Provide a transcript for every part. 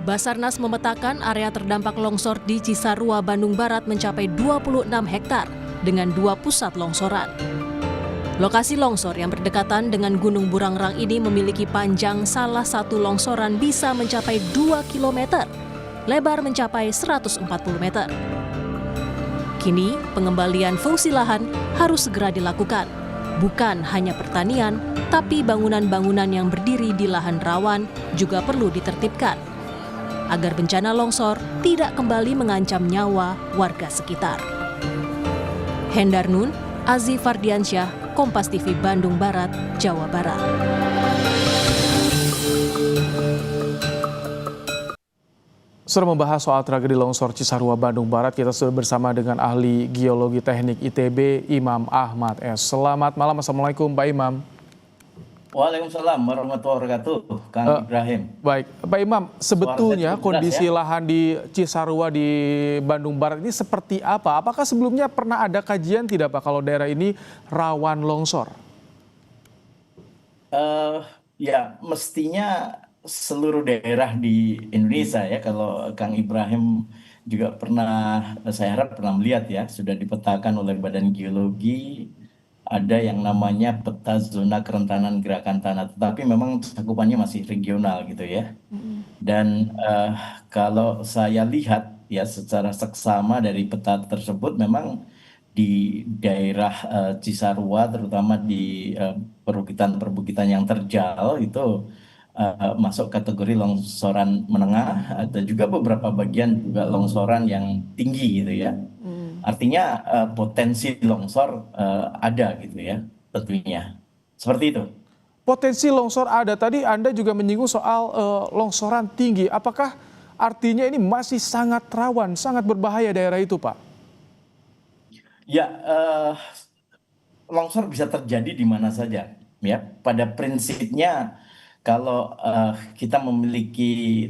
Basarnas memetakan area terdampak longsor di Cisarua, Bandung Barat mencapai 26 hektar dengan 2 pusat longsoran. Lokasi longsor yang berdekatan dengan Gunung Burangrang ini memiliki panjang salah satu longsoran bisa mencapai 2 km, lebar mencapai 140 meter. Kini, pengembalian fungsi lahan harus segera dilakukan. Bukan hanya pertanian, tapi bangunan-bangunan yang berdiri di lahan rawan juga perlu ditertibkan agar bencana longsor tidak kembali mengancam nyawa warga sekitar. Hendar Nun, Aziz Fardiansyah, Kompas TV Bandung Barat, Jawa Barat. Sudah membahas soal tragedi longsor Cisarua, Bandung Barat, kita sudah bersama dengan ahli geologi teknik ITB, Imam Ahmad S. Selamat malam, Assalamualaikum Pak Imam. Waalaikumsalam warahmatullahi wabarakatuh, Kang Ibrahim. Baik, Pak Imam, sebetulnya kondisi lahan di Cisarua di Bandung Barat ini seperti apa? Apakah sebelumnya pernah ada kajian tidak Pak kalau daerah ini rawan longsor? Ya, mestinya seluruh daerah di Indonesia ya, kalau Kang Ibrahim juga pernah, saya harap pernah melihat ya, sudah dipetakan oleh Badan Geologi, ada yang namanya peta zona kerentanan gerakan tanah, tetapi memang cakupannya masih regional gitu ya. Dan kalau saya lihat ya secara seksama dari peta tersebut, memang di daerah Cisarua, terutama di perbukitan-perbukitan yang terjal itu masuk kategori longsoran menengah, ada juga beberapa bagian juga longsoran yang tinggi gitu ya. Artinya potensi longsor ada gitu ya, tentunya. Seperti itu. Potensi longsor ada, tadi Anda juga menyinggung soal longsoran tinggi. Apakah artinya ini masih sangat rawan, sangat berbahaya daerah itu Pak? Ya, longsor bisa terjadi di mana saja. Ya, pada prinsipnya kalau kita memiliki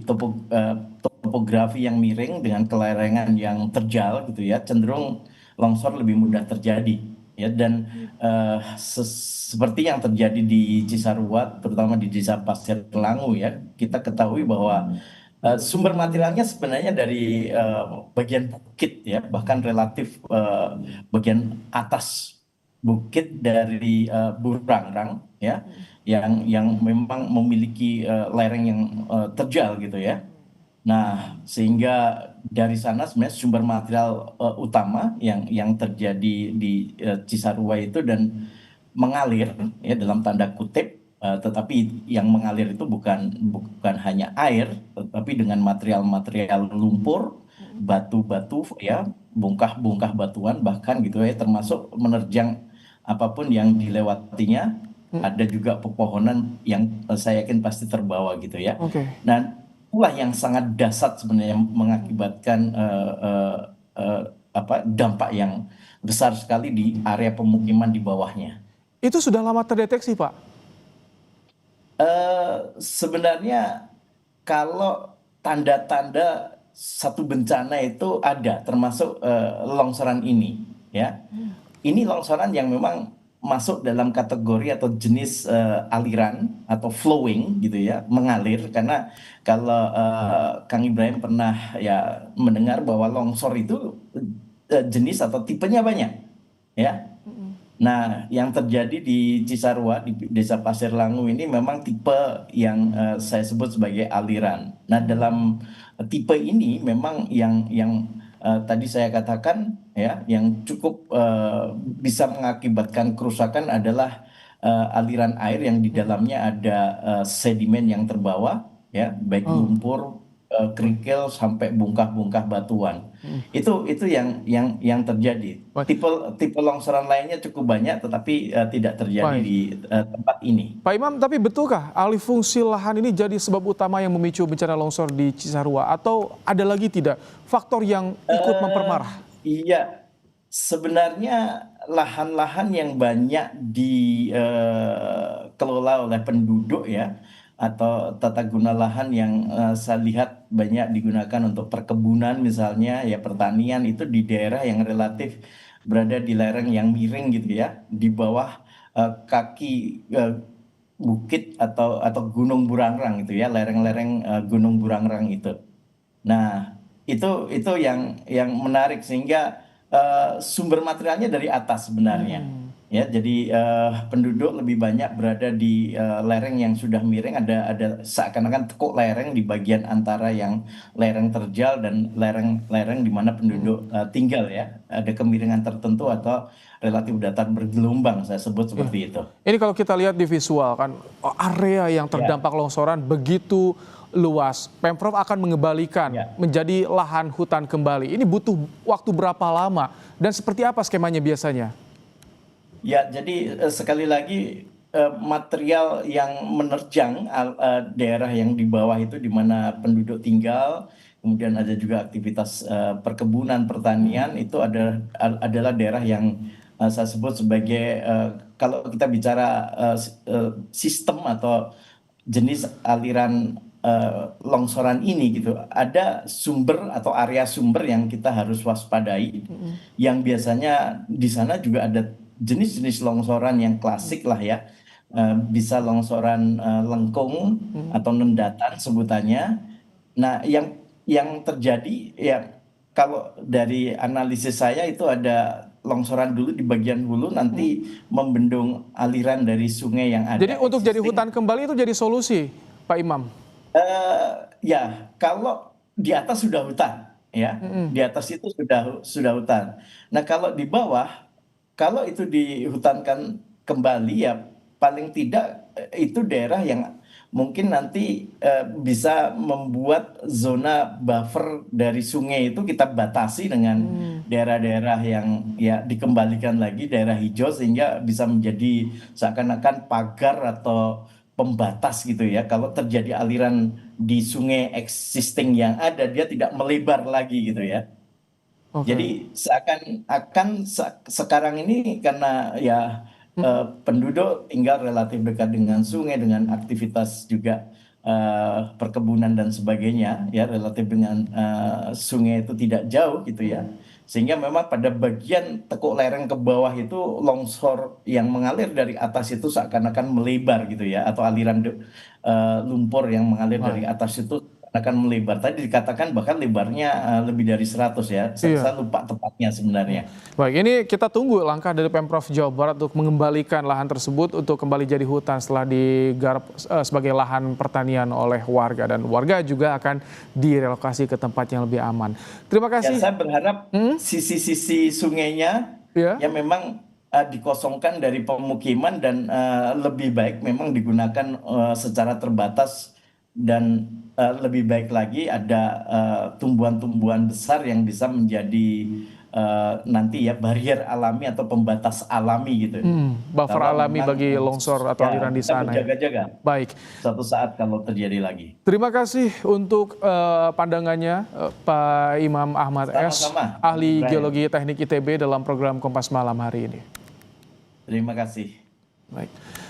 topografi yang miring dengan kelerengan yang terjal gitu ya, cenderung longsor lebih mudah terjadi ya. Dan seperti yang terjadi di Cisarua, terutama di Desa Pasir Langu ya, kita ketahui bahwa sumber materialnya sebenarnya dari bagian bukit ya, bahkan relatif bagian atas bukit dari Burangrang ya, yang memang memiliki lereng yang terjal gitu ya. Nah, sehingga dari sana sebenarnya sumber material utama yang terjadi di Cisarua itu dan mengalir ya dalam tanda kutip, tetapi yang mengalir itu bukan hanya air, tetapi dengan material-material lumpur, batu-batu ya, bongkah-bongkah batuan bahkan gitu ya, termasuk menerjang apapun yang dilewatinya. Ada juga pepohonan yang saya yakin pasti terbawa gitu ya. Nah, itulah yang sangat dahsyat sebenarnya mengakibatkan dampak yang besar sekali di area pemukiman di bawahnya. Itu sudah lama terdeteksi Pak? Sebenarnya kalau tanda-tanda satu bencana itu ada, termasuk longsoran ini ya. Ini longsoran yang memang masuk dalam kategori atau jenis aliran atau flowing gitu ya, mengalir. Karena kalau Kang Ibrahim pernah ya mendengar bahwa longsor itu jenis atau tipenya banyak ya. Nah, yang terjadi di Cisarua di Desa Pasir Langu ini memang tipe yang saya sebut sebagai aliran. Nah, dalam tipe ini memang yang tadi saya katakan ya, yang cukup bisa mengakibatkan kerusakan adalah aliran air yang di dalamnya ada sedimen yang terbawa ya, baik lumpur, kerikil sampai bongkah-bongkah batuan. Itu yang terjadi. Tipe longsoran lainnya cukup banyak, tetapi tidak terjadi di tempat ini. Pak Imam, tapi betulkah alih fungsi lahan ini jadi sebab utama yang memicu bencana longsor di Cisarua, atau ada lagi tidak faktor yang ikut memperparah? Iya, sebenarnya lahan-lahan yang banyak dikelola oleh penduduk ya, atau tata guna lahan yang saya lihat banyak digunakan untuk perkebunan misalnya ya, pertanian, itu di daerah yang relatif berada di lereng yang miring gitu ya, di bawah kaki bukit atau Gunung Burangrang itu ya, lereng-lereng Gunung Burangrang itu. Nah, itu yang menarik sehingga sumber materialnya dari atas sebenarnya. Ya, jadi penduduk lebih banyak berada di lereng yang sudah miring, ada seakan-akan tekuk lereng di bagian antara yang lereng terjal dan lereng-lereng di mana penduduk tinggal ya. Ada kemiringan tertentu atau relatif datar bergelombang, saya sebut Ya. seperti itu. Ini kalau kita lihat di visual kan, area yang terdampak longsoran begitu luas. Pemprov akan mengembalikan Ya. menjadi lahan hutan kembali. Ini butuh waktu berapa lama dan seperti apa skemanya biasanya? Ya, jadi sekali lagi material yang menerjang daerah yang di bawah itu di mana penduduk tinggal, kemudian ada juga aktivitas perkebunan, pertanian, itu adalah daerah yang saya sebut sebagai kalau kita bicara sistem atau jenis aliran longsoran ini gitu, ada sumber atau area sumber yang kita harus waspadai, yang biasanya di sana juga ada jenis-jenis longsoran yang klasik lah ya. Bisa longsoran lengkung atau nendatan sebutannya. Nah, yang terjadi ya, kalau dari analisis saya itu ada longsoran dulu di bagian hulu, nanti membendung aliran dari sungai yang ada Jadi untuk jadi existing. hutan kembali itu jadi solusi, Pak Imam? Ya, kalau di atas sudah hutan, ya, di atas itu sudah hutan. Nah, kalau di bawah, kalau itu dihutankan kembali, ya paling tidak itu daerah yang mungkin nanti bisa membuat zona buffer dari sungai itu kita batasi dengan daerah-daerah yang ya dikembalikan lagi daerah hijau, sehingga bisa menjadi seakan-akan pagar atau pembatas gitu ya. Kalau terjadi aliran di sungai existing yang ada, dia tidak melebar lagi gitu ya. Oke. Jadi seakan-akan sekarang ini karena ya penduduk tinggal relatif dekat dengan sungai, dengan aktivitas juga perkebunan dan sebagainya, ya relatif dengan sungai itu tidak jauh gitu ya. Sehingga memang pada bagian tekuk lereng ke bawah itu longsor yang mengalir dari atas itu seakan-akan melebar gitu ya, atau aliran lumpur yang mengalir dari Baik. atas itu akan melebar. Tadi dikatakan bahkan lebarnya lebih dari 100 ya. Saya Iya. lupa tepatnya sebenarnya. Baik, ini kita tunggu langkah dari Pemprov Jawa Barat untuk mengembalikan lahan tersebut untuk kembali jadi hutan setelah digarap sebagai lahan pertanian oleh warga, dan warga juga akan direlokasi ke tempat yang lebih aman. Terima Ya, kasih. saya berharap sisi-sisi sungainya Ya. ya memang dikosongkan dari pemukiman, dan lebih baik memang digunakan secara terbatas, dan lebih baik lagi ada tumbuhan-tumbuhan besar yang bisa menjadi nanti ya barrier alami atau pembatas alami gitu. Buffer Kalau alami memang bagi longsor atau aliran di kita sana ya. berjaga-jaga Baik. suatu saat kalau terjadi lagi. Terima kasih untuk pandangannya Pak Imam Ahmad S, Sama-sama, ahli Brian. Geologi Teknik ITB dalam program Kompas Malam hari ini. Terima kasih. Baik.